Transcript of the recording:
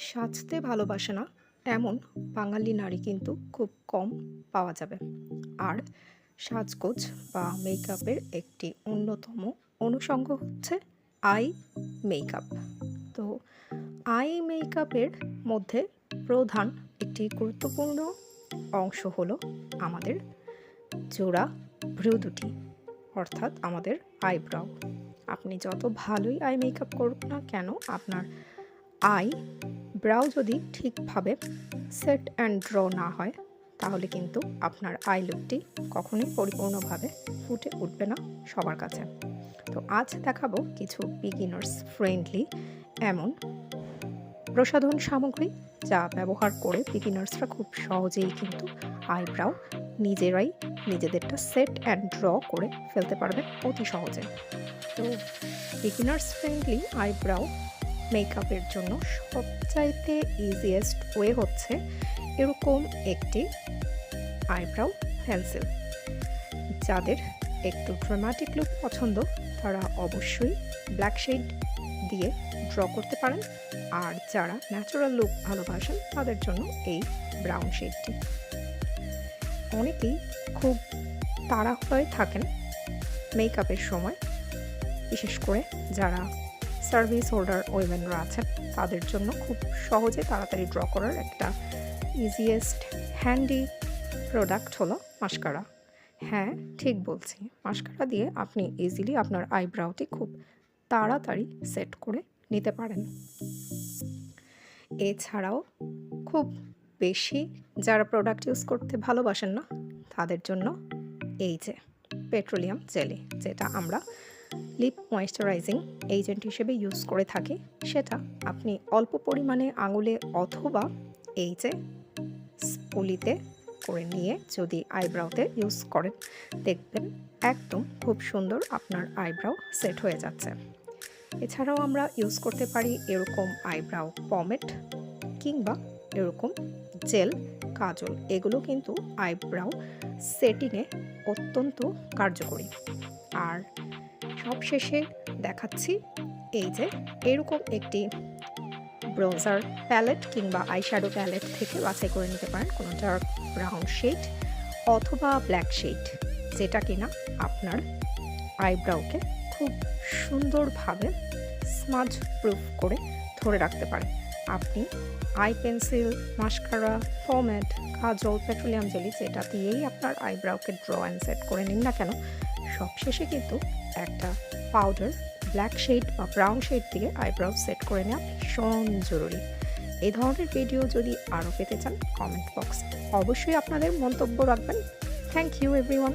সাজতে ভালোবাসে না এমন বাঙালি নারী কিন্তু খুব কম পাওয়া যাবে। আর সাজগোজ বা মেকআপের একটি অন্যতম অনুষঙ্গ হচ্ছে আই মেকআপ। তো আই মেকআপের মধ্যে প্রধান একটি গুরুত্বপূর্ণ অংশ হলো আমাদের জোড়া ভ্রু দুটি, অর্থাৎ আমাদের আইব্রাউ। আপনি যত ভালোই আই মেকআপ করুন না কেন, আপনার আই ব্রাউ যদি ঠিকভাবে সেট অ্যান্ড ড্র না হয়, তাহলে কিন্তু আপনার আই লুকটি কখনোই পরিপূর্ণভাবে ফুটে উঠবে না সবার কাছে। তো আজ দেখাবো কিছু বিগিনার্স ফ্রেন্ডলি এমন প্রসাধন সামগ্রী যা ব্যবহার করে বিগিনার্সরা খুব সহজেই কিন্তু আইব্রাউ নিজেরাই নিজেদেরটা সেট অ্যান্ড ড্র করে ফেলতে পারবে অতি সহজে। তো বিগিনার্স ফ্রেন্ডলি আইব্রাউ মেকআপের জন্য সবচাইতে ইজিয়েস্ট ওয়ে হচ্ছে এরকম একটি আইব্রাউ পেন্সিল। যাদের একটু ড্রামাটিক লুক পছন্দ তারা অবশ্যই ব্ল্যাক শেড দিয়ে ড্র করতে পারেন, আর যারা ন্যাচারাল লুক ভালোবাসেন তাদের জন্য এই ব্রাউন শেডটি। অনেকেই খুব তাড়াহুড়োয় থাকেন মেকআপের সময়, বিশেষ করে যারা সার্ভিস হোল্ডার ওয়েমেনরা আছেন তাদের জন্য খুব সহজে তাড়াতাড়ি ড্র করার একটা ইজিয়েস্ট হ্যান্ডি প্রোডাক্ট হলো মাস্কারা। হ্যাঁ, ঠিক বলছি, মাস্কারা দিয়ে আপনি ইজিলি আপনার আইব্রাউটি খুব তাড়াতাড়ি সেট করে নিতে পারেন। এছাড়াও খুব বেশি যারা প্রোডাক্ট ইউজ করতে ভালোবাসেন না তাদের জন্য এই যে পেট্রোলিয়াম জেলি, যেটা আমরা লিপ ময়েশ্চারাইজিং এজেন্ট হিসেবে ইউজ করে থাকি, সেটা আপনি অল্প পরিমাণে আঙুলে অথবা এই যে স্পুলিতে করে নিয়ে যদি আইব্রাউতে ইউজ করেন, দেখবেন একদম খুব সুন্দর আপনার আইব্রাউ সেট হয়ে যাচ্ছে। এছাড়াও আমরা ইউজ করতে পারি এরকম আইব্রাউ পমেড কিংবা এরকম জেল কাজল। এগুলো কিন্তু আইব্রাউ সেটিংয়ে অত্যন্ত কার্যকরী। আর সবশেষে দেখাচ্ছি এই যে এরকম একটি ব্রোজার প্যালেট কিংবা আইশ্যাডো প্যালেট থেকে বাছাই করে নিতে পারেন কোনো ডার্ক ব্রাউন শেড অথবা ব্ল্যাক শেড, যেটা কিনা আপনার আইব্রাউকে খুব সুন্দরভাবে স্মাজ প্রুফ করে ধরে রাখতে পারে। আপনি eye pencil, mascara, pomade, kajal, petroleum jelly যেটা দিয়েই আপনার আইব্রাউকে ড্র অ্যান্ড সেট করে নিন না কেন, সবশেষে কিন্তু একটা পাউডার ব্ল্যাক শেড বা ব্রাউন শেড দিয়ে আইব্রাউ সেট করে নেওয়া ভীষণ জরুরি। এই ধরনের ভিডিও যদি আরও পেতে চান কমেন্ট বক্সে অবশ্যই আপনাদের মন্তব্য রাখবেন। Thank you everyone.